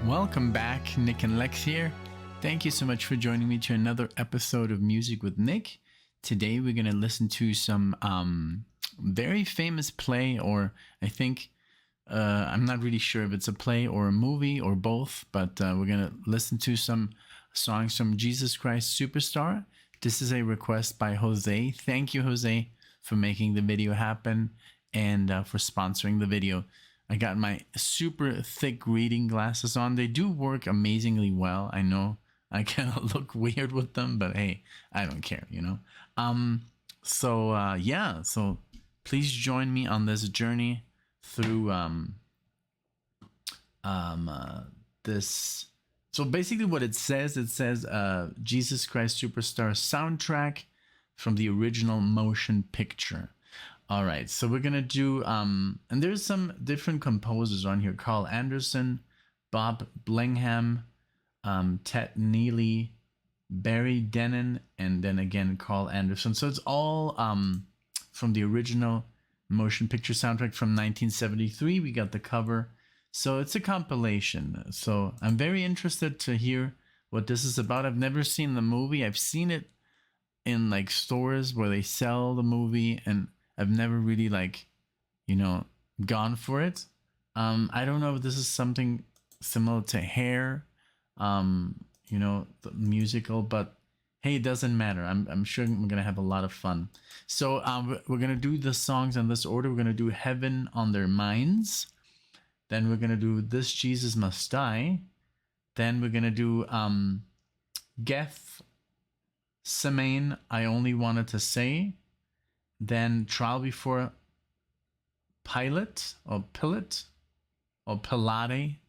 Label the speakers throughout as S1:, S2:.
S1: Welcome back, NicknLex here. Thank you so much for joining me to another episode of Music with Nick. Today we're going to listen to some very famous play, or I think, I'm not really sure if it's a play or a movie or both, but we're going to listen to some songs from Jesus Christ Superstar. This is a request by Jose. Thank you, Jose, for making the video happen and for sponsoring the video. I got my super thick reading glasses on. They do work amazingly well. I know I kind of look weird with them, but hey, I don't care, you know? So please join me on this journey through this. So basically what it says Jesus Christ Superstar soundtrack from the original motion picture. All right, so we're gonna do and there's some different composers on here: Carl Anderson, Bob Blenheim, Ted Neely, Barry Dennen, and then again Carl Anderson. So it's all from the original motion picture soundtrack from 1973. We got the cover, so it's a compilation. So I'm very interested to hear what this is about. I've never seen the movie. I've seen it in like stores where they sell the movie, and I've never really gone for it. I don't know if this is something similar to Hair, the musical, but hey, it doesn't matter. I'm sure I'm gonna have a lot of fun. So we're gonna do the songs in this order. We're gonna do Heaven on Their Minds. Then we're gonna do This Jesus Must Die. Then we're gonna do Gethsemane, I Only Wanted to Say. Then Trial Before Pilate, or Pilate, or Pilate.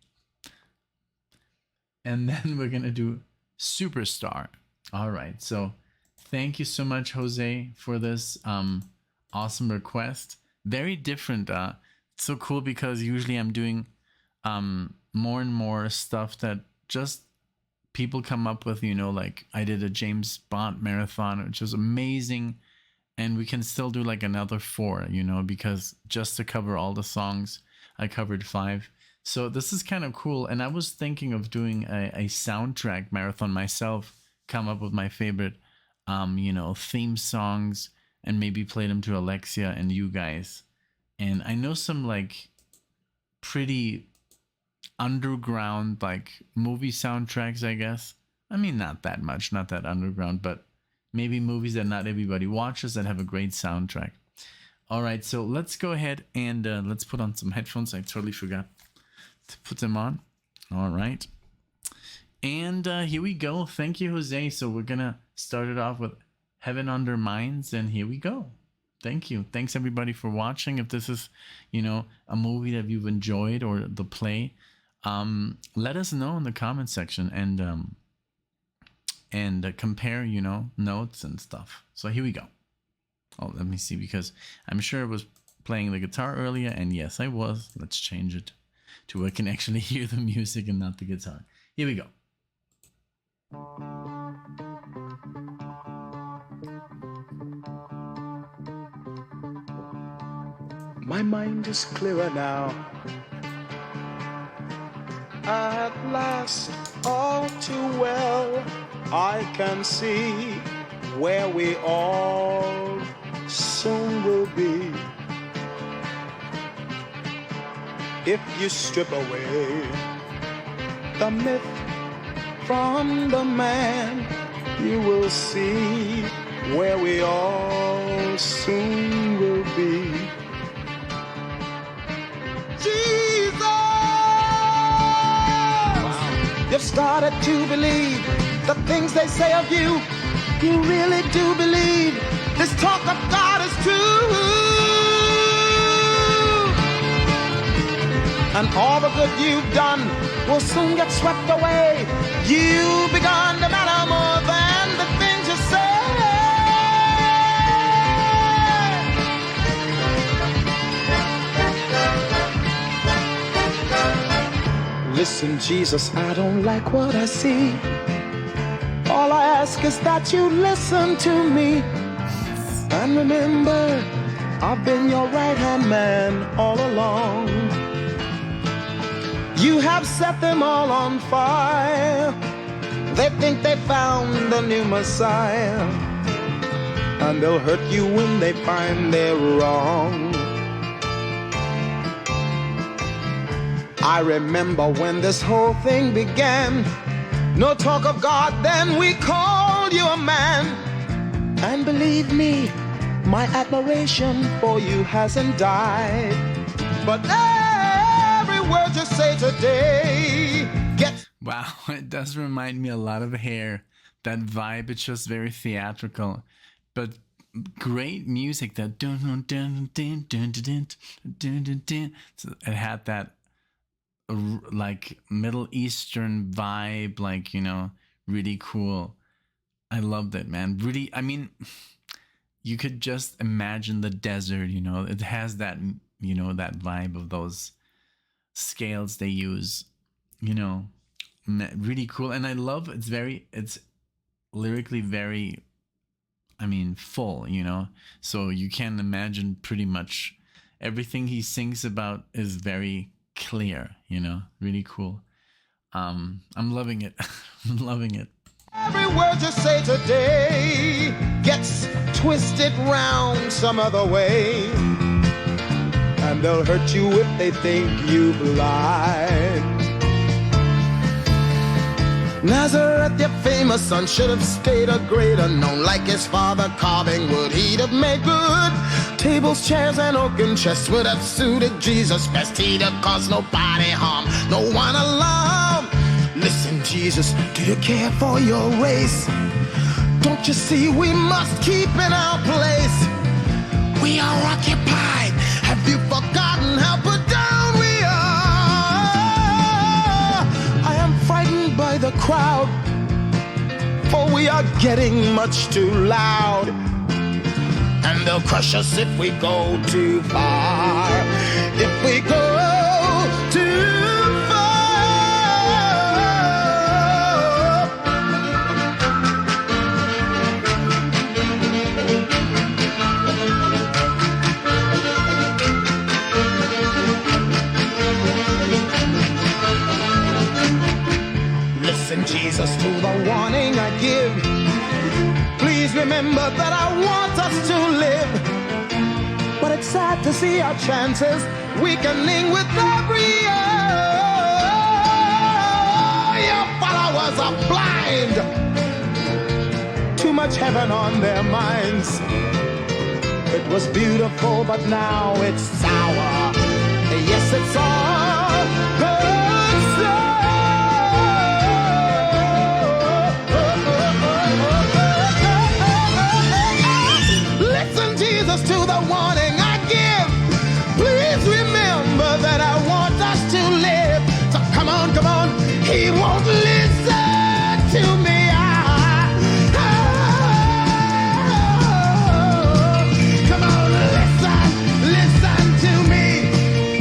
S1: And then we're going to do Superstar. All right. So thank you so much, Jose, for this awesome request. Very different. It's so cool because usually I'm doing more and more stuff that just people come up with, like I did a James Bond marathon, which was amazing. And we can still do like another 4, because just to cover all the songs, I covered 5. So this is kind of cool. And I was thinking of doing a soundtrack marathon myself, come up with my favorite, theme songs and maybe play them to Alexia and you guys. And I know some like pretty underground, like movie soundtracks, I guess. I mean, not that much, not that underground, but maybe movies that not everybody watches that have a great soundtrack. All right, so let's go ahead and let's put on some headphones. I totally forgot to put them on. All right. And here we go. Thank you, Jose. So we're going to start it off with Heaven on Their Minds. And here we go. Thank you. Thanks, everybody, for watching. If this is, a movie that you've enjoyed or the play, let us know in the comment section and compare, notes and stuff. So here we go. Oh, let me see, because I'm sure I was playing the guitar earlier, and yes, I was. Let's change it to where I can actually hear the music and not the guitar. Here we go.
S2: My mind is clearer now. At last, all too well, I can see where we all soon will be. If you strip away the myth from the man, you will see where we all soon will be. Jesus! Wow. You've started to believe the things they say of you. You really do believe this talk of God is true. And all the good you've done will soon get swept away. You've begun to matter more than the things you say. Listen, Jesus, I don't like what I see. All I ask is that you listen to me. And remember, I've been your right-hand man all along. You have set them all on fire. They think they found the new Messiah, and they'll hurt you when they find they're wrong. I remember when this whole thing began. No talk of God, then we called you a man. And believe me, my admiration for you hasn't died. But every word you say today gets...
S1: Wow, it does remind me a lot of Hair. That vibe, it's just very theatrical. But great music. That dun dun dun dun dun dun dun dun dun. So it had that like Middle Eastern vibe, like, you know, really cool. I loved it, man. Really, I mean, you could just imagine the desert, you know. It has that, you know, that vibe of those scales they use, you know. Really cool. And I love it's lyrically very, I mean, full, you know. So you can imagine pretty much everything he sings about is very clear, you know. Really cool. I'm loving it. I'm loving it.
S2: Every word you say today gets twisted round some other way, and they'll hurt you if they think you blind. Nazareth, your famous son, should have stayed a greater known. Like his father carving wood, he'd have made good. Tables, chairs, and oaken chests would have suited Jesus best. He'd have caused nobody harm, no one alarm. Listen, Jesus, do you care for your race? Don't you see we must keep in our place? We are occupied. Have you forgotten how put down we are? I am frightened by the crowd, for we are getting much too loud, and they'll crush us if we go too far. If we go too far. Listen, Jesus, to the warning I give. Please remember that I want us to live. But it's sad to see our chances weakening with every year. Your followers are blind. Too much heaven on their minds. It was beautiful, but now it's sour. Yes, it's all good stuff. Listen, Jesus, to the warning I give. Please remember that I want us to live. So come on, come on. He won't listen to me. Come on, listen to me.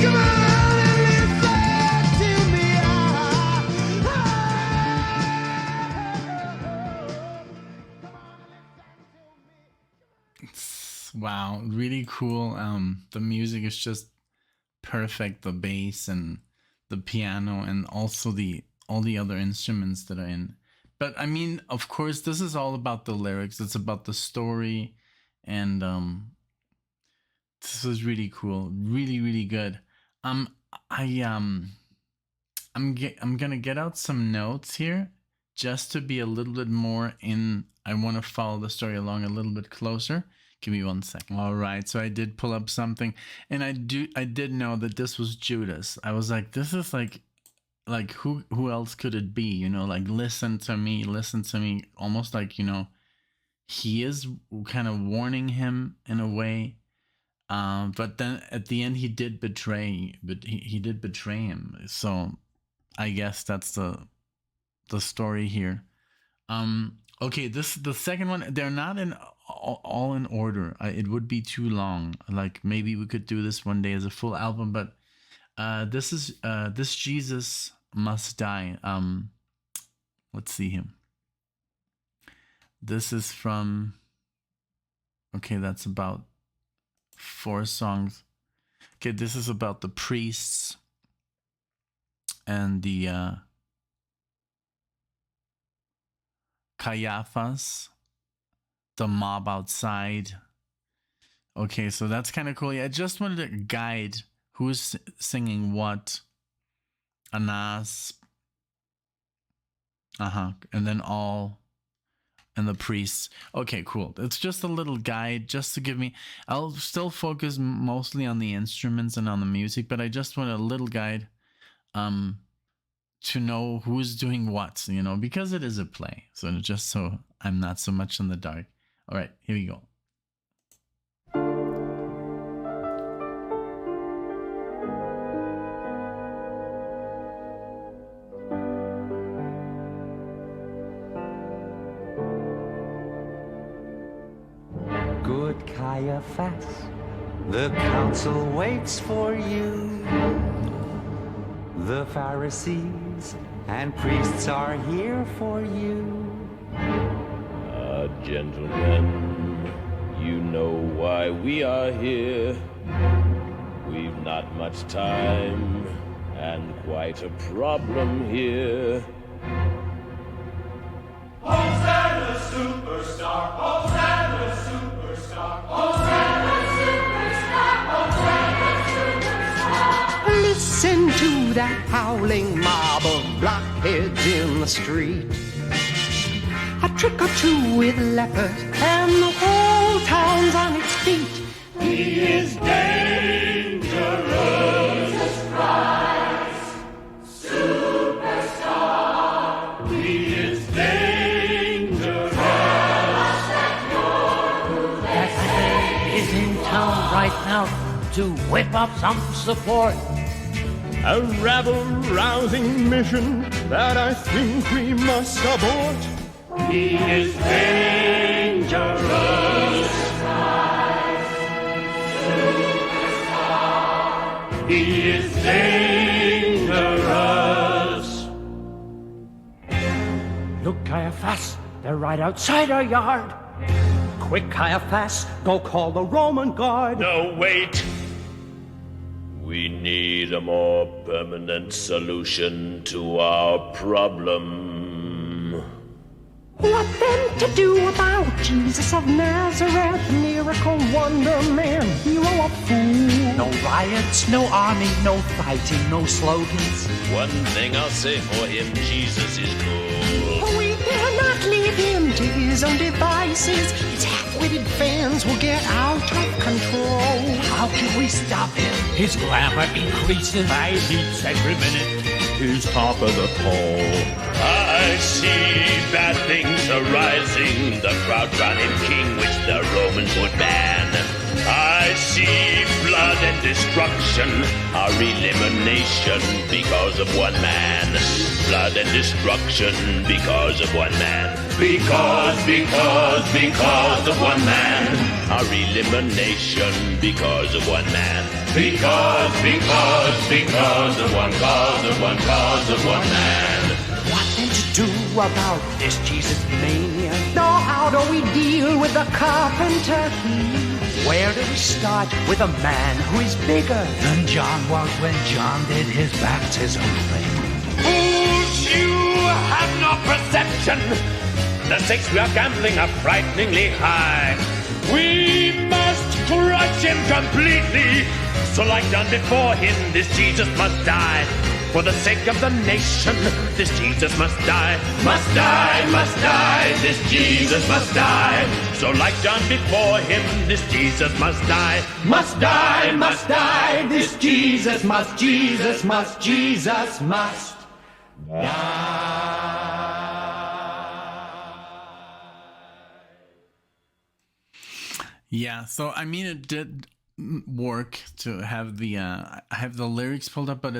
S2: Come on and listen to me.
S1: Wow, really cool. The music is just perfect. The bass and the piano, and also all the other instruments that are in. But I mean, of course, this is all about the lyrics. It's about the story, and this is really cool. Really, really good. I'm gonna get out some notes here just to be a little bit more in. I want to follow the story along a little bit closer. Give me 1 second. All right, so I did pull up something, and I did know that this was Judas. I was like, this is like who else could it be? You know, like listen to me, almost like, you know, he is kind of warning him in a way. But then at the end he did betray, but he did betray him. So I guess that's the story here. Okay, the second one, they're not in all in order. It would be too long. Like maybe we could do this one day as a full album, but this is This Jesus Must Die. Let's see him. This is from, okay, that's about 4 songs. Okay, this is about the priests. and the Caiaphas, the mob outside. Okay, so that's kind of cool. Yeah, I just wanted to guide who's singing what. Anas, and then all, and the priests. Okay, cool. It's just a little guide just to give me. I'll still focus mostly on the instruments and on the music, but I just want a little guide, to know who's doing what, because it is a play. So just so I'm not so much in the dark. All right, here we go.
S3: Good Caiaphas, the council waits for you. The Pharisees and priests are here for you.
S4: Gentlemen, you know why we are here. We've not much time and quite a problem here.
S5: Hosanna superstar, Hosanna superstar, Hosanna superstar, Hosanna superstar.
S3: Listen to that howling mob of blockheads in the street. A trick or two with lepers and the whole town's on its feet.
S5: He is dangerous. Jesus Christ, superstar. He is dangerous.
S6: That is in town right now to whip up some support.
S7: A rabble-rousing mission that I think we must abort.
S5: He is dangerous. Superstar. He is dangerous.
S6: Look, Caiaphas, they're right outside our yard. Quick, Caiaphas, go call the Roman guard.
S4: No, wait! We need a more permanent solution to our problem.
S3: What then to do about Jesus of Nazareth, miracle wonder man, hero of fools?
S6: No riots, no army, no fighting, no slogans.
S4: One thing I'll say for him, Jesus is cool.
S3: We dare not leave him to his own devices. His half-witted fans will get out of control.
S6: How can we stop him? His glamour increases.
S7: By heats every minute, he's top of the poll.
S4: I see bad things arising. The crowd crown him king, which the Romans would ban. I see blood and destruction, our elimination because of one man. Blood and destruction because of one man. Because of one man. Our elimination because of one man. Because of one cause of one man.
S3: What then to do about this Jesus mania? Now how do we deal with the carpenter here?
S6: Where do we start with a man who is bigger than John was when John did his baptism thing?
S4: Fools, you have no perception. The stakes we are gambling are frighteningly high. We must crush him completely. So like done before him, this Jesus must die. For the sake of the nation, this Jesus must die. Must die, this Jesus must die. So like done before him, this Jesus must die. Must die, this Jesus must
S1: Yeah, so I mean, it did work to have the I have the lyrics pulled up, but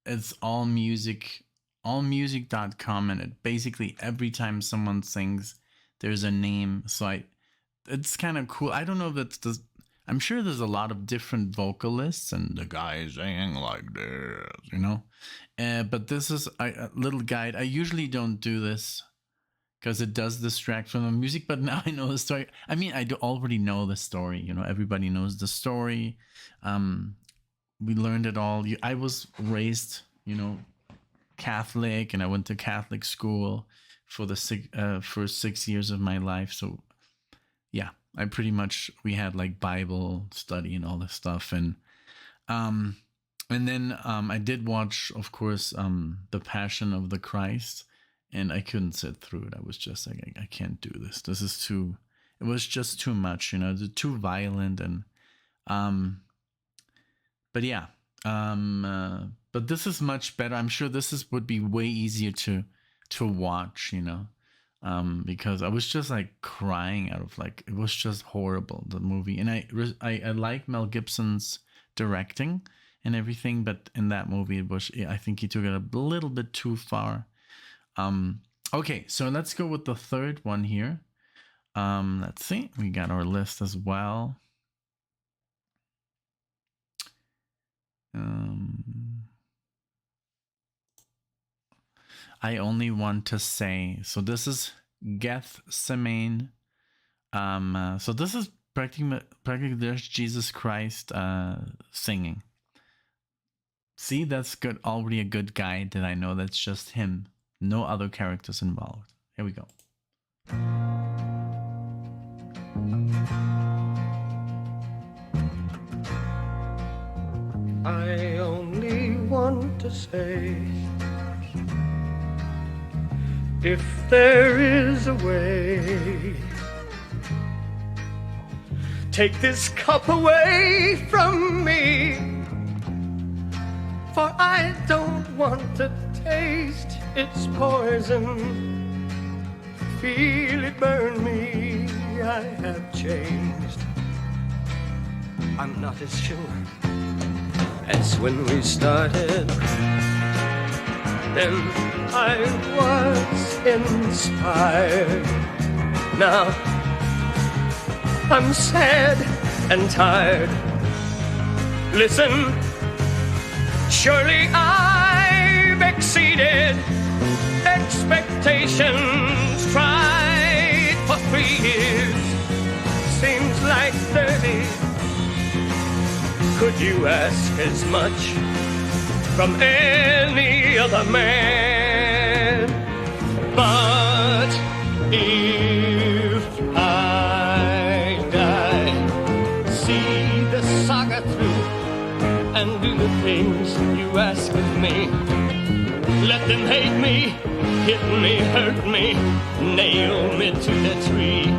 S1: it's all music, allmusic.com, and it basically every time someone sings, there's a name. So it's kind of cool. I don't know if that's I'm sure there's a lot of different vocalists and the guy singing like this, but this is a little guide. I usually don't do this because it does distract from the music, but now I know the story. I mean, I already know the story, everybody knows the story. We learned it all. I was raised, Catholic, and I went to Catholic school for the first 6 years of my life. So yeah, we had like Bible study and all this stuff. And then I did watch, of course, The Passion of the Christ, and I couldn't sit through it. I was just like, I can't do this. It was just too much, too violent. And but yeah, but this is much better. I'm sure would be way easier to watch, because I was just like crying out of like, it was just horrible, the movie. And I like Mel Gibson's directing and everything, but in that movie I think he took it a little bit too far. Okay, so let's go with the third one here. Let's see, we got our list as well. I only want to say, so this is Gethsemane. So this is practically there's Jesus Christ singing. See, that's good. Already a good guide that I know that's just him. No other characters involved. Here we go.
S6: I only want to say, if there is a way, take this cup away from me, for I don't want to taste its poison. Feel it burn me, I have changed. I'm not as sure as when we started. Then I was inspired. Now I'm sad and tired. Listen, surely I've exceeded expectations. Tried for 3 years, seems like 30. Could you ask as much from any other man? But if I die, see the saga through and do the things you ask of me. Let them hate me, hit me, hurt me, nail me to the tree.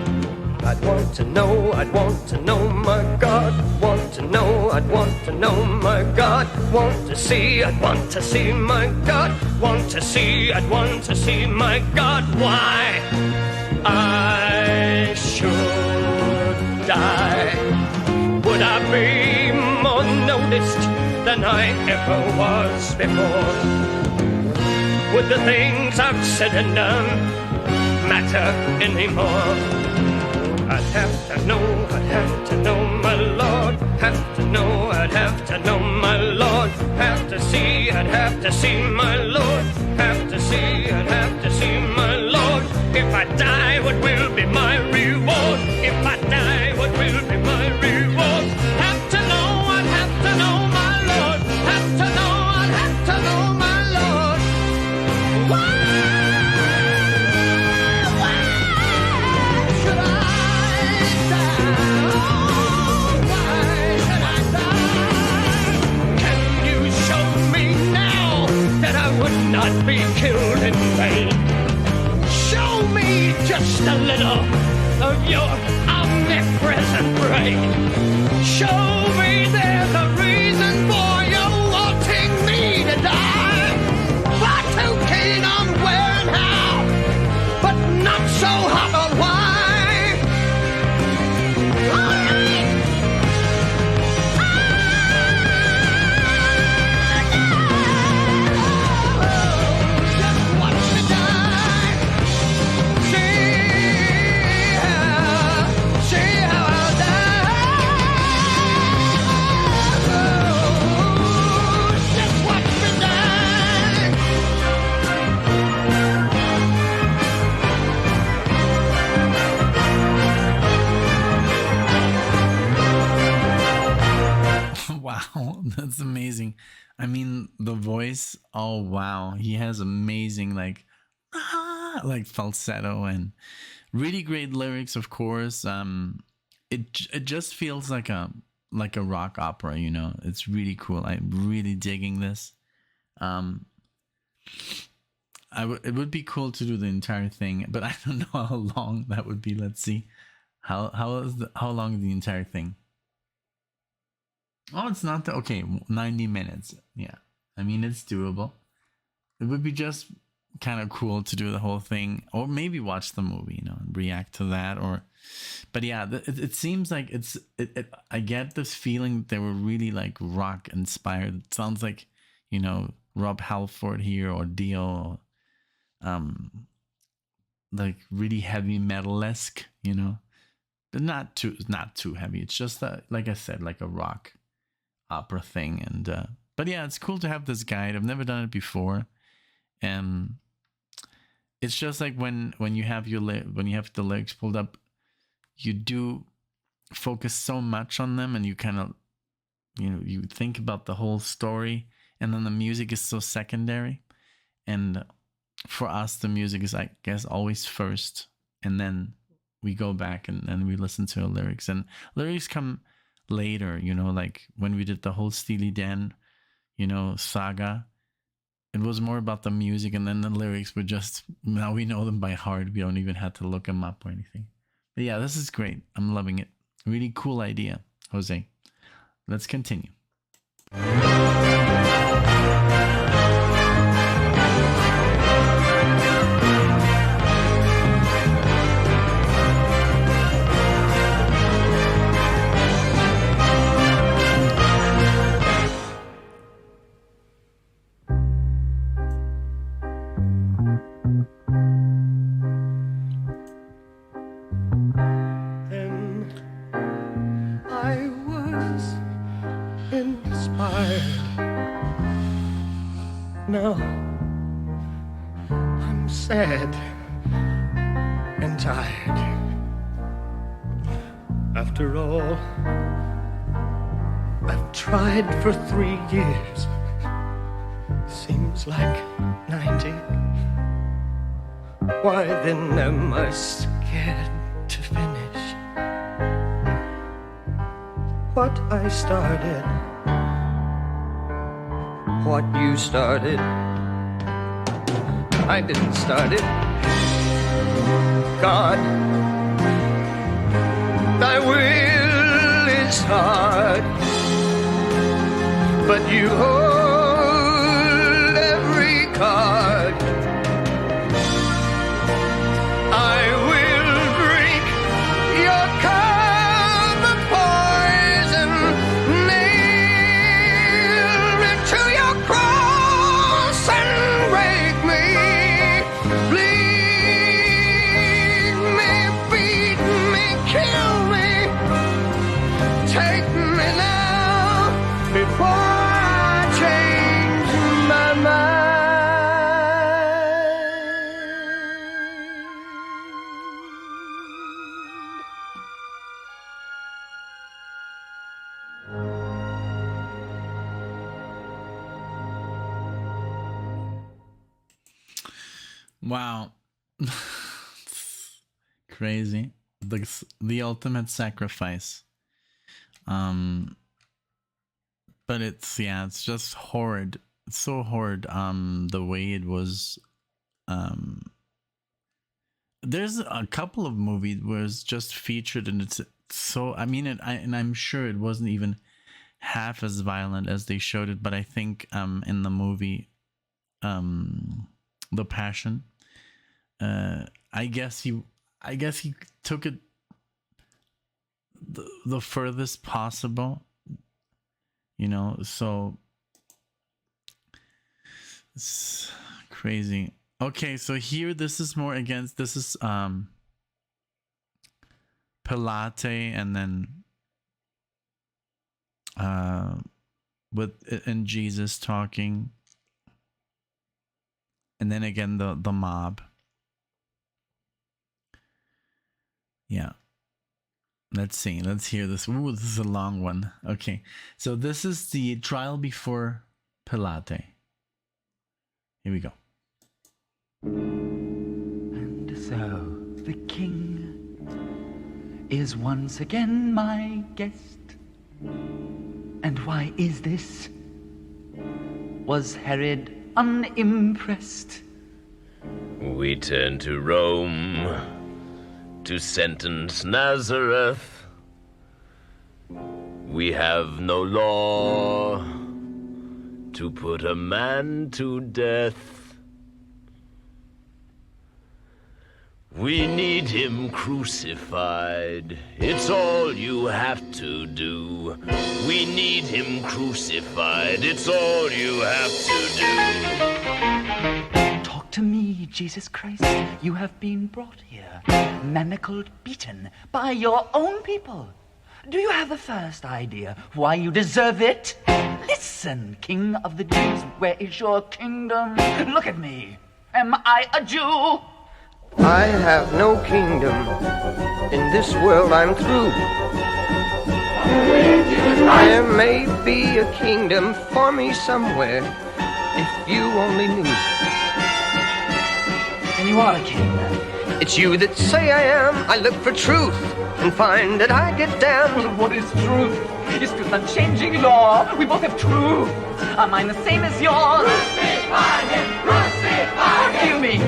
S6: I'd want to know my God. Want to know, I'd want to know my God. Want to see, I'd want to see my God. Want to see, I'd want to see my God. Why I should die? Would I be more noticed than I ever was before? Would the things I've said and done matter anymore? I'd have to know my Lord. Have to know, I'd have to know my Lord. Have to see, I'd have to see my Lord. Have to see, I'd have to see my Lord. If I die, what will be my reward? If I die, what will be my reward? Have to know, I'd have to know my Lord. Have to know, I'd have to know my Lord. Why should I? Not be killed in vain. Show me just a little of your omnipresent brain. Show me there's a reason for you wanting me to die. But who kingdom where and how, but not so hot on why.
S1: Wow, that's amazing. I mean, the voice, oh wow, he has amazing like falsetto and really great lyrics, of course. It just feels like a rock opera, you know. It's really cool. I'm really digging this. Um it would be cool to do the entire thing, but I don't know how long that would be. Let's see. How long is the entire thing? Oh, it's not okay. 90 minutes. Yeah. I mean, it's doable. It would be just kind of cool to do the whole thing, or maybe watch the movie, you know, and react to that. But yeah, it seems like I get this feeling they were really like rock inspired. It sounds like, you know, Rob Halford here or Dio, like really heavy metal esque, you know, but not too heavy. It's just like I said, like a rock opera thing. And but yeah, it's cool to have this guide. I've never done it before, and it's just like when you have when you have the lyrics pulled up, you do focus so much on them, and you kind of, you know, you think about the whole story, and then the music is so secondary. And for us, the music is, I guess, always first, and then we go back and we listen to the lyrics, and lyrics come later, you know, like when we did the whole Steely Dan, you know, saga. It was more about the music, and then the lyrics were just, now we know them by heart. We don't even have to look them up or anything. But yeah, this is great. I'm loving it. Really cool idea, Jose. Let's continue.
S3: Then I was inspired. Now I'm sad and tired. After all, I've tried for 3 years. Seems like 90. Why then am I scared to finish what I started? What you started, I didn't start it. God, thy will is hard, but you hold every card. I will drink your cup of poison, nail me to your cross and break me, bleed me, beat me, kill me, take me now before I change my mind.
S1: Wow. Crazy. The ultimate sacrifice. But it's just horrid. It's so horrid. The way it was. There's a couple of movies where it's just featured, and it's so. I mean, and I'm sure it wasn't even half as violent as they showed it. But I think in the movie, The Passion, I guess he took it the furthest possible, you know. So it's crazy. Okay, so here this is more against, this is Pilate, and then and Jesus talking, and then again the mob. Yeah. Let's see. Let's hear this. Ooh, this is a long one. Okay. So this is the trial before Pilate. Here we go.
S8: And so the king is once again my guest. And why is this? Was Herod unimpressed?
S4: We turn to Rome to sentence Nazareth. We have no law to put a man to death. We need him crucified. It's all you have to do. We need him crucified. It's all you have to do.
S8: Talk to me, Jesus Christ. You have been brought here, manacled, beaten by your own people. Do you have the first idea why you deserve it? Listen, King of the Jews, where is your kingdom? Look at me. Am I a Jew?
S6: I have no kingdom. In this world I'm through. There may be a kingdom for me somewhere, if you only knew.
S8: Then you are a king, then.
S6: It's you that say I am. I look for truth and find that I get damned.
S8: What is truth? Is truth unchanging law? We both have truth. Are mine the same as yours? Crucify him! Crucify him! What do you mean?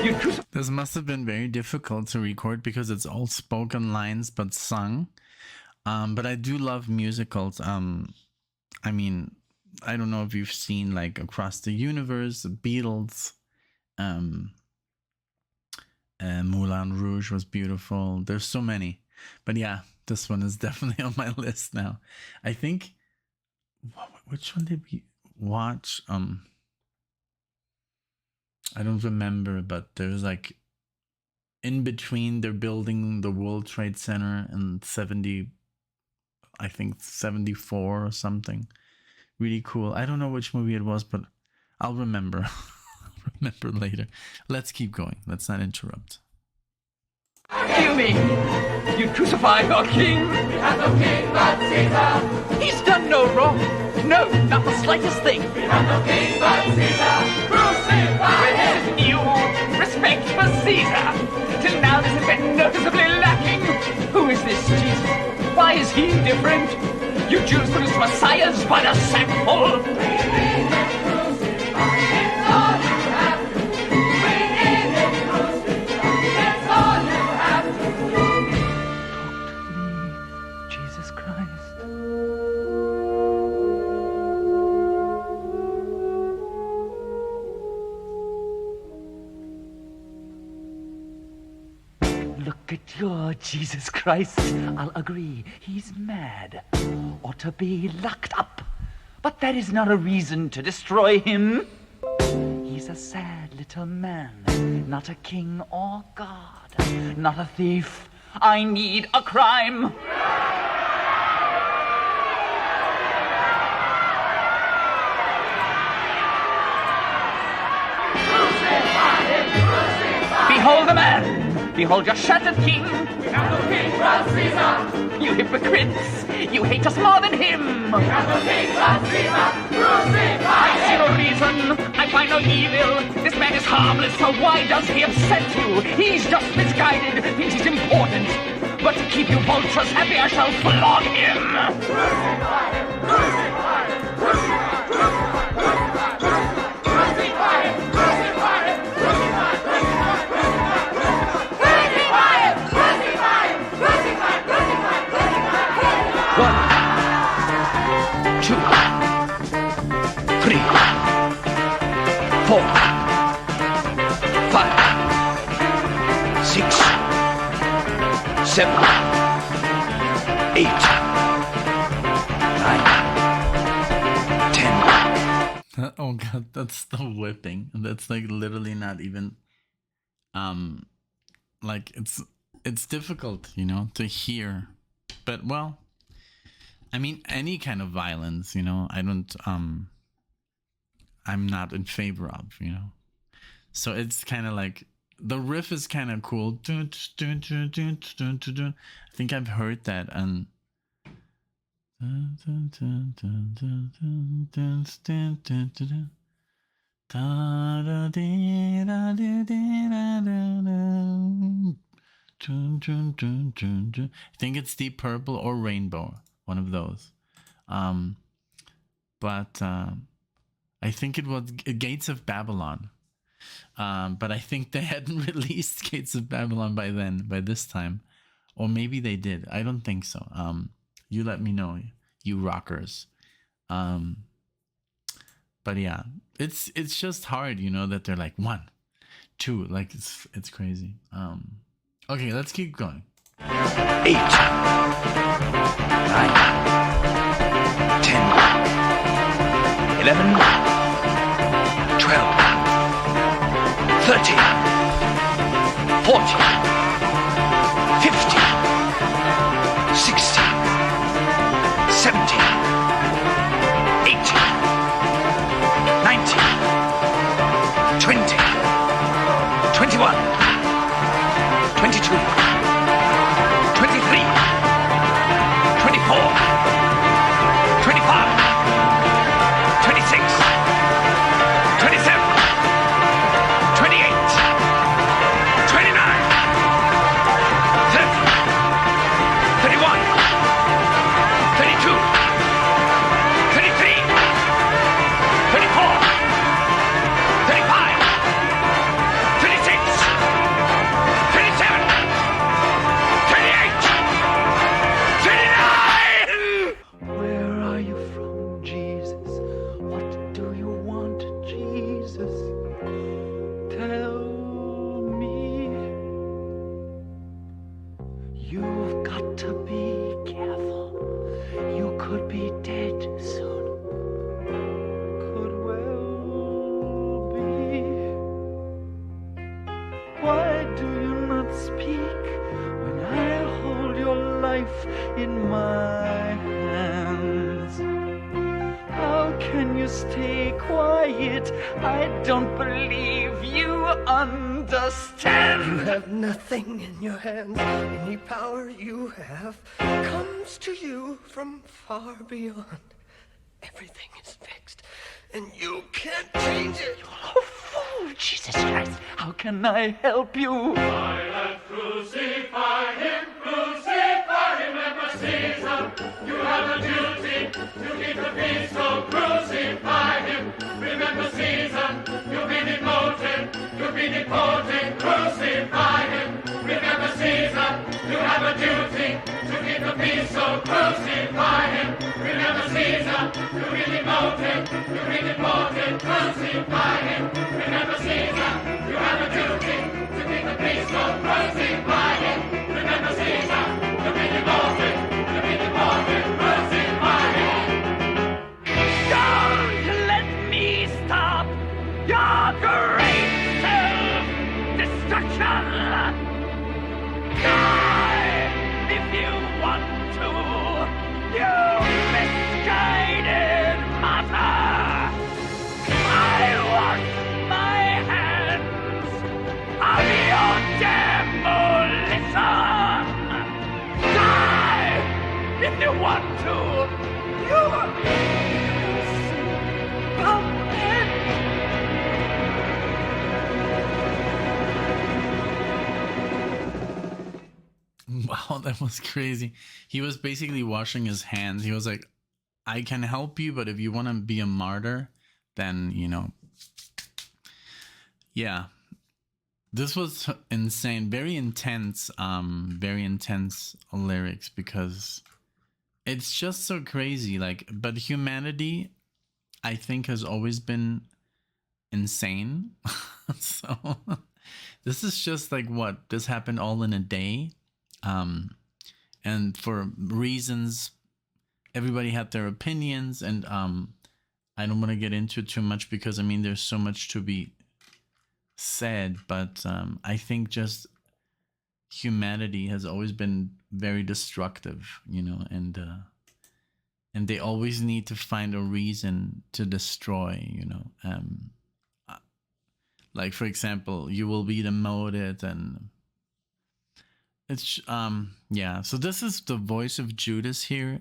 S8: You crucify.
S1: This must have been very difficult to record because it's all spoken lines but sung. But I do love musicals. I mean, I don't know if you've seen like Across the Universe, the Beatles, Moulin Rouge was beautiful. There's so many. But yeah, this one is definitely on my list now. I think, which one did we watch? I don't remember, but there's like in between they're building the World Trade Center in 74 or something. Really cool. I don't know which movie it was, but I'll remember. I'll remember later. Let's keep going. Let's not interrupt.
S8: You mean you crucify your king?
S5: We have no king but Caesar.
S8: He's done no wrong. No, not the slightest thing.
S5: We have no king but Caesar. Crucify him.
S8: You respect for Caesar. Till now this has been noticeably lacking. Who is this Jesus? Why is he different? You Jews produce messiahs by the sackful.
S5: We need him crucified. It's all you have to do. We need him crucified. It's all you have to do.
S8: Talk to me, Jesus Christ. Look at your Jesus Christ. I'll agree, he's mad. Ought to be locked up. But that is not a reason to destroy him. He's a sad little man, not a king or God, not a thief. I need a crime. Behold the man! Behold your shattered king!
S5: We have no king but Caesar.
S8: You hypocrites! You hate us more than him!
S5: We have no king but Caesar. Crucify
S8: I see
S5: him.
S8: no reason, I find no evil. This man is harmless, so why does he upset you? He's just misguided, thinks he's important. But to keep you vultures happy, I shall flog him!
S5: Crucify him. Crucify him. Crucify him. Crucify him. Crucify him. Crucify him. Crucify him. Crucify him. Crucify him. Crucify him. Crucify him.
S8: 1, 2, 3, 4, 5, 6, 7, 8, 9, 10.
S1: Oh god, that's the whipping. That's like literally not even like it's difficult, you know, to hear. But well, I mean any kind of violence, you know, I'm not in favor of, you know. So it's kind of like the riff is kind of cool. I think I've heard that and I think it's Deep Purple or Rainbow, one of those. But I think it was Gates of Babylon. But I think they hadn't released Gates of Babylon by this time. Or maybe they did. I don't think so. You let me know, you rockers. But yeah, it's just hard, that they're like 1, 2, like it's crazy. Okay, let's keep going.
S8: 8, 9, 10, 11, 12, 13, 14, 15, 16, 17, 18, 19, 20, 21, 22, 23, 24, 25, 26, 27, 28, 29, 30, 31, 32, 33, 34, 35, 36, 37, 38, 39! Where are you from, Jesus? What do you want, Jesus? Tell me. You've got to be careful. You could be dead soon. Could well be. Why do you not speak when I hold your life in my hands? How can you stay quiet? I don't believe you understand.
S3: You have nothing in your hands. Any power you have comes to you from far beyond. Everything is fixed, and you can't change it.
S8: Oh, fool, Jesus Christ. How can I help you?
S5: Crucify him, remember Caesar. You have a duty to keep the peace, so crucify him. Remember Caesar, you've been demoted, crucify him. Remember Caesar, you have a duty to keep the peace, so crucify him. Remember Caesar, you've been demoted, crucify him. Remember Caesar, you have a duty to keep the peace, so crucify him. Remember Caesar, you've been demoted, crucify him.
S8: Don't let me stop your great self-destruction. Die if you want to, you misguided martyr. I wash my hands of your demolition. Die if you want to, you puppet.
S1: Wow, that was crazy. He was basically washing his hands. He was like, I can help you, but if you want to be a martyr, then, yeah. This was insane. Very intense lyrics, because it's just so crazy. But humanity, I think, has always been insane. So this is just what? This happened all in a day. And for reasons, everybody had their opinions, and I don't want to get into it too much because there's so much to be said, but I think just humanity has always been very destructive, and they always need to find a reason to destroy, Like, for example, you will be demoted, and it's yeah. So this is the voice of Judas here.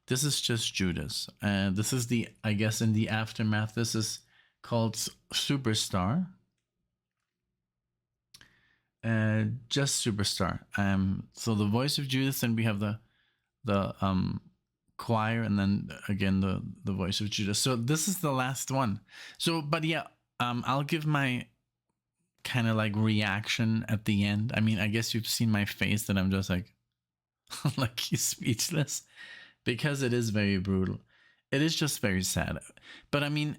S1: This is just Judas. This is the, I guess, in the aftermath. This is called Superstar. Just Superstar. So the voice of Judas, and we have the choir, and then again the voice of Judas. So this is the last one. So, but yeah, I'll give my kind of like reaction at the end. I mean, I guess you've seen my face that I'm just like like speechless, because it is very brutal. It is just very sad. But I mean,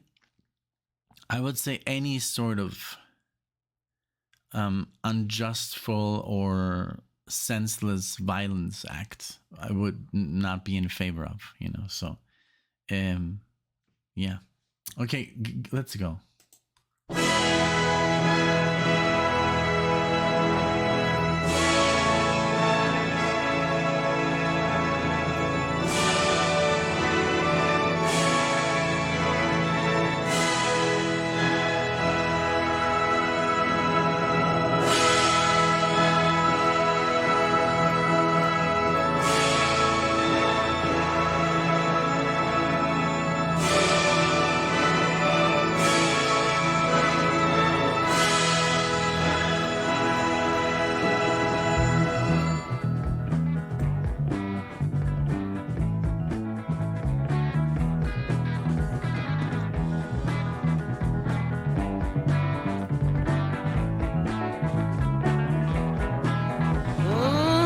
S1: I would say any sort of unjustful or senseless violence act I would not be in favor of, you know. So yeah, okay, let's go.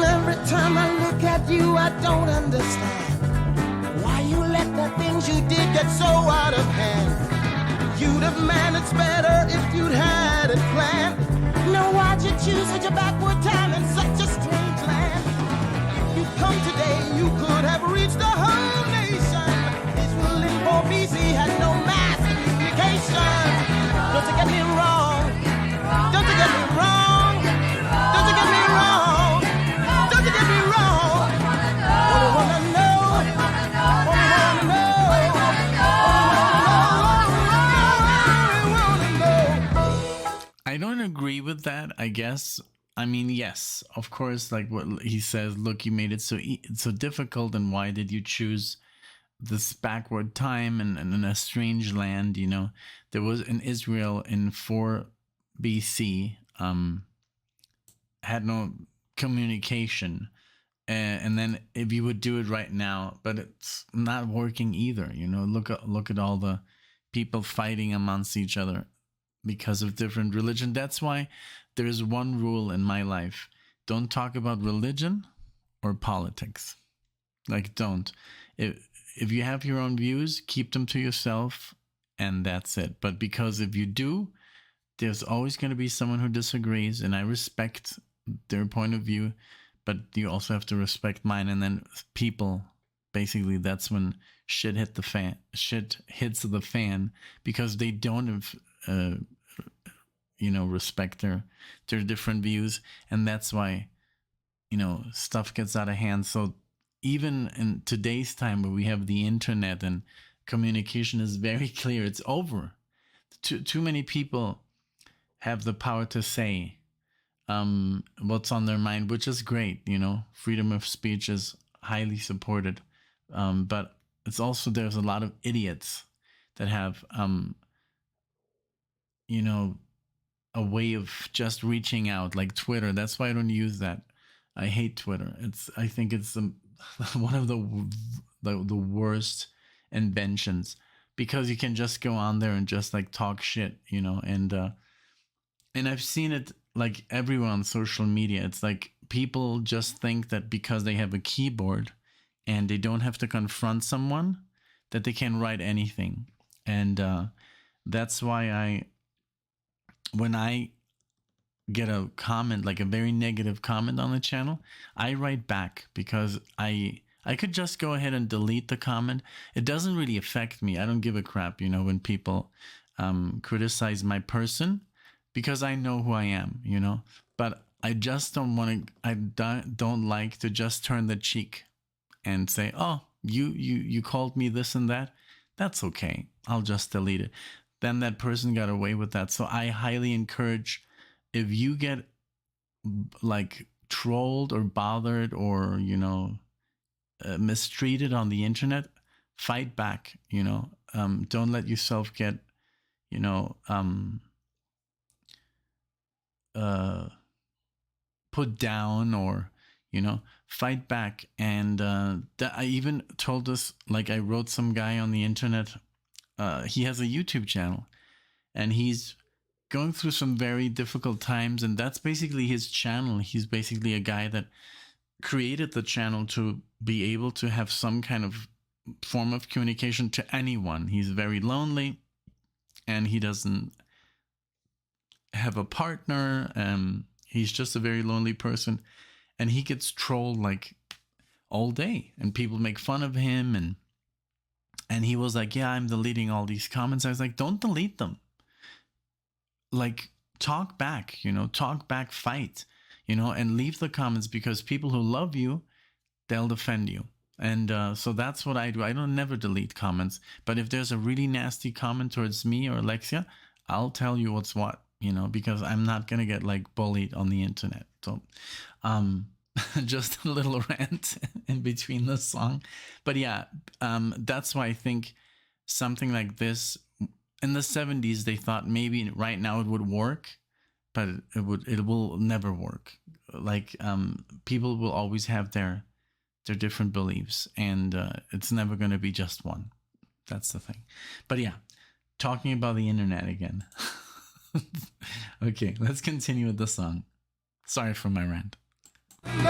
S2: Every time I look at you, I don't understand why you let the things you did get so out of hand. You'd have managed better if you'd had it planned. No, why'd you choose such a backward time in such a strange land? If you'd come today, you could have reached the whole nation. Israel in 4 BC had no mass communication. Don't you get me wrong? Don't you get me wrong? Don't you get me wrong? Don't you get me wrong? Only wanna know. Only wanna know.
S1: I don't agree with that, I guess. I mean, yes, of course, like what he says, look, you made it so difficult, and why did you choose this backward time and in a strange land, you know? There was in Israel in 4 BC, had no communication. And then if you would do it right now, but it's not working either, you know? Look at all the people fighting amongst each other because of different religion. That's why there's one rule in my life: don't talk about religion or politics. Like, don't. If you have your own views, keep them to yourself, and that's it. But because if you do, there's always going to be someone who disagrees, and I respect their point of view, but you also have to respect mine. And then people, basically, that's when shit hits the fan, because they don't respect their different views, and that's why, stuff gets out of hand. So even in today's time, where we have the internet and communication is very clear, it's over. Too many people have the power to say what's on their mind, which is great. Freedom of speech is highly supported, but it's also, there's a lot of idiots that have a way of just reaching out, like Twitter. That's why I don't use that. I hate Twitter. I think it's one of the worst inventions, because you can just go on there and just like talk shit, and I've seen it like everywhere on social media. It's like people just think that because they have a keyboard and they don't have to confront someone, that they can write anything. And that's why when I get a comment, like a very negative comment on the channel, I write back, because I could just go ahead and delete the comment. It doesn't really affect me. I don't give a crap, when people criticize my person, because I know who I am, but I just don't want to, I don't like to just turn the cheek and say, oh, you called me this and that. That's okay. I'll just delete it. then that person got away with that. So I highly encourage, if you get like trolled or bothered or, you know, mistreated on the internet, fight back, you know. Don't let yourself get, you know, put down, or, you know, fight back. And I even told this, like, I wrote some guy on the internet, he has a YouTube channel, and he's going through some very difficult times, and that's basically his channel. He's basically a guy that created the channel to be able to have some kind of form of communication to anyone. He's very lonely, and he doesn't have a partner. He's just a very lonely person, and he gets trolled like all day, and people make fun of him. And he was like, yeah, I'm deleting all these comments. I was like, don't delete them. Like, talk back, you know, talk back, fight, you know, and leave the comments, because people who love you, they'll defend you. And so that's what I do. I don't never delete comments, but if there's a really nasty comment towards me or Alexia, I'll tell you what's what, you know, because I'm not going to get like bullied on the internet. So, just a little rant in between the song. But yeah, that's why I think something like this, in the 70s, they thought maybe right now it would work, but it will never work. Like, people will always have their different beliefs, and it's never going to be just one. That's the thing. But yeah, talking about the internet again. Okay, let's continue with the song. Sorry for my rant.
S5: Jesus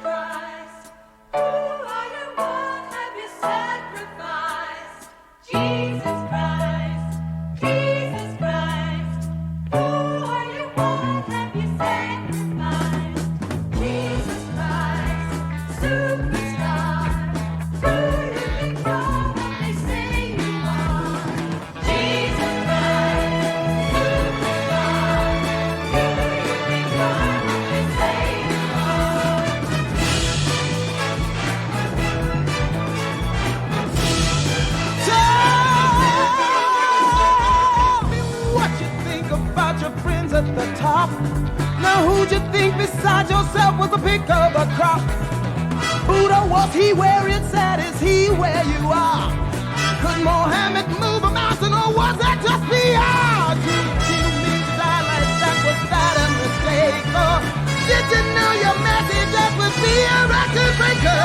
S5: Christ, who are you? What have you sacrificed? Jesus Christ, Jesus Christ, who are you? What have you sacrificed? Jesus Christ, superstar, who you become what they say you are. Jesus Christ, superstar, who you become what they say you are.
S2: Tell me what you think about your friends at the top. Now who'd you think besides yourself was the pick of the crop? Buddha, was he where it's at? Is he where you are? Could Mohammed move a mountain, or was that just PR? Did you mean to die like that? Was that a mistake? Or did you know your message that would be a record breaker?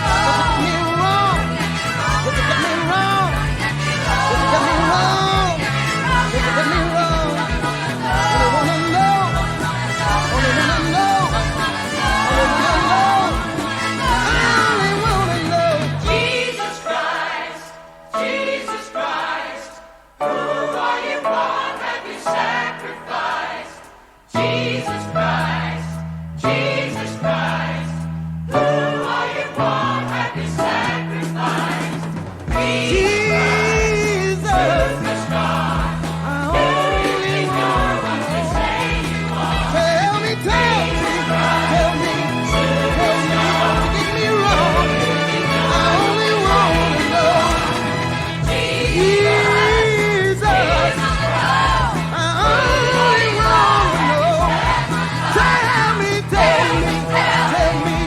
S2: Was it me wrong? Was it me wrong? Was it me wrong? Was it me wrong? I wanna know. I wanna know. I wanna know. I wanna know.
S5: Jesus Christ, Jesus Christ, who are you? What have you sacrificed? Jesus Christ, Jesus Christ, who are you? What have you sacrificed? Jesus Christ, superstar, who you become what they say you are.
S2: Tell me, tell me, tell me, get me wrong. I only wanna know. Jesus, I only wanna know. Tell me, tell me, tell me,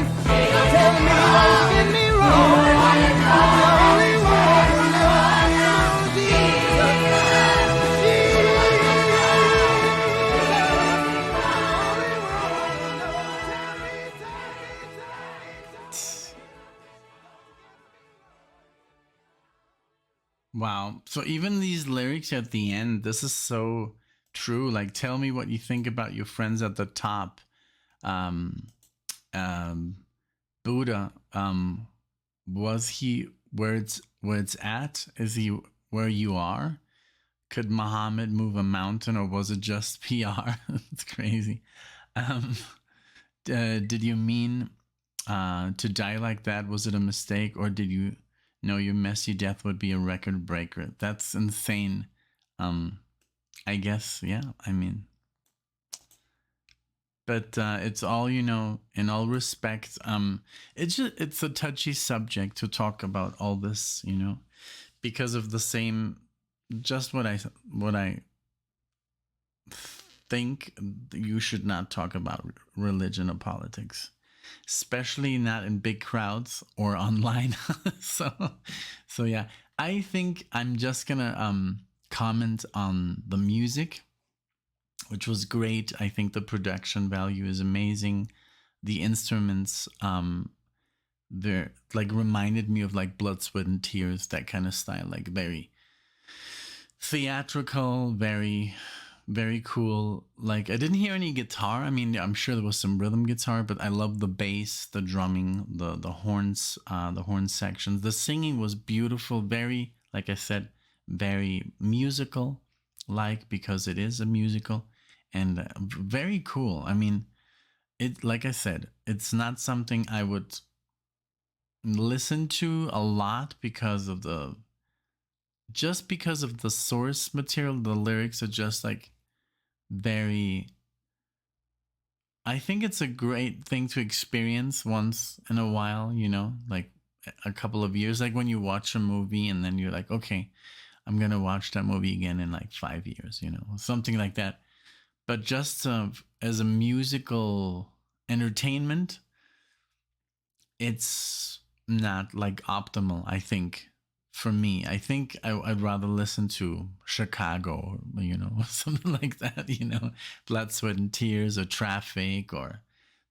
S2: tell me, get me wrong. I only wanna know. Jesus,
S1: Wow. So even these lyrics at the end, this is so true. Like, tell me what you think about your friends at the top. Um, Buddha, was he where it's at? Is he where you are? Could Muhammad move a mountain, or was it just PR? It's crazy. Um, did you mean to die like that? Was it a mistake, or did you know your messy death would be a record breaker? That's insane. I guess, yeah. I mean, but it's all, you know, in all respects. It's a touchy subject to talk about all this, you know, because of the same, just what I think you should not talk about religion or politics, especially not in big crowds or online. so so yeah, I think I'm just gonna comment on the music, which was great. I think the production value is amazing. The instruments, they're like reminded me of like Blood, Sweat, and Tears, that kind of style, like very theatrical, very cool. Like I didn't hear any guitar. I mean, I'm sure there was some rhythm guitar, but I love the bass, the drumming, the horns, the horn sections. The singing was beautiful, very, like I said, very musical, like, because it is a musical, and very cool. I mean, it, like I said, it's not something I would listen to a lot because of the, just because of the source material. The lyrics are just like very, I think it's a great thing to experience once in a while, you know, like a couple of years, like when you watch a movie and then you're like, okay, I'm gonna watch that movie again in like 5 years, you know, something like that. But just as a musical entertainment, it's not like optimal, I think. For me, I think I'd rather listen to Chicago, you know, something like that, you know, Blood, Sweat, and Tears, or Traffic, or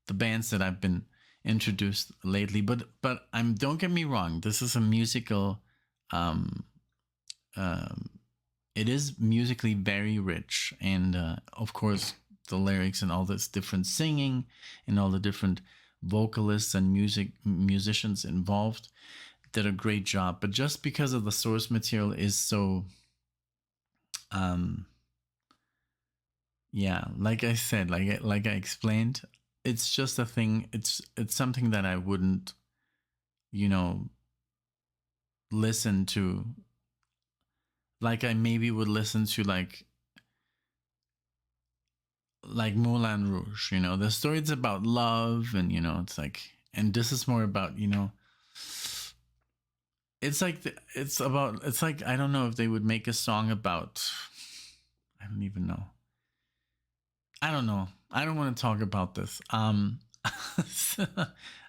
S1: the bands that I've been introduced lately. But I'm, don't get me wrong, this is a musical. Um, um, it is musically very rich, and of course the lyrics and all this different singing and all the different vocalists and musicians involved did a great job. But just because of the source material is so yeah, like I said, like I explained, it's just a thing, it's something that I wouldn't, you know, listen to, like I maybe would listen to like Moulin Rouge, you know. The story is about love, and you know, it's like, and this is more about, you know, it's like it's about, it's like, I don't know if they would make a song about, I don't even know. I don't know. I don't want to talk about this. I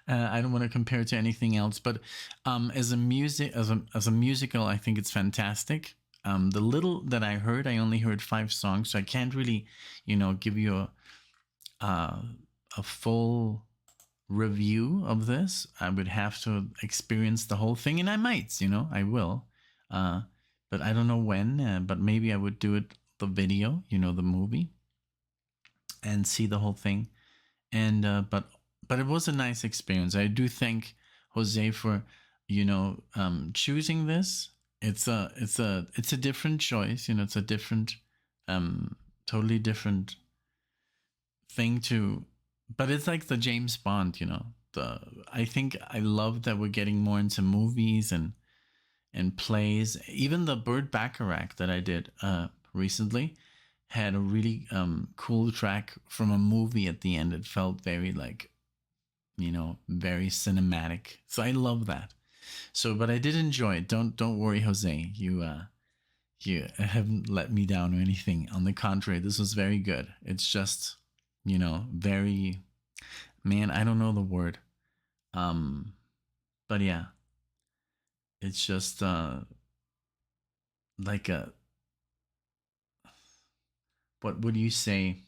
S1: don't want to compare it to anything else, but as a musical, I think it's fantastic. The little that I heard, I only heard 5 songs, so I can't really, you know, give you a full review of this. I would have to experience the whole thing, and I might, you know, I will, but I don't know when. But maybe I would do it, the video, you know, the movie, and see the whole thing. And but it was a nice experience. I do thank Jose for, you know, choosing this. It's a different choice, you know. It's a different, totally different thing to, but it's like the James Bond, you know. I think I love that we're getting more into movies and plays. Even the Burt Bacharach that I did recently had a really cool track from a movie at the end. It felt very like, you know, very cinematic. So I love that. So, but I did enjoy it. Don't worry, Jose. You haven't let me down or anything. On the contrary, this was very good. It's just, you know, very, man, I don't know the word. But yeah, it's just like a, what would you say?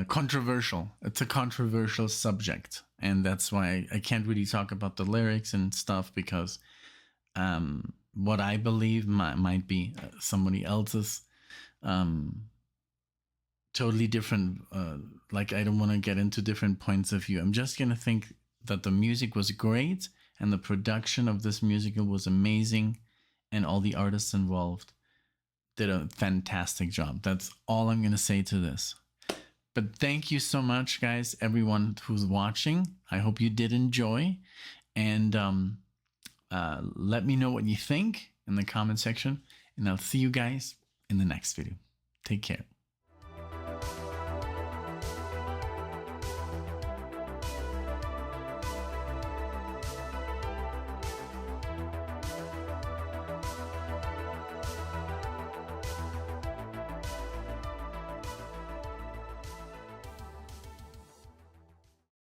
S1: Controversial. It's a controversial subject, and that's why I can't really talk about the lyrics and stuff, because what I believe might be somebody else's totally different. Like, I don't want to get into different points of view. I'm just gonna think that the music was great, and the production of this musical was amazing, and all the artists involved did a fantastic job. That's all I'm gonna say to this. But thank you so much, guys, everyone who's watching. I hope you did enjoy. And let me know what you think in the comment section. And I'll see you guys in the next video. Take care.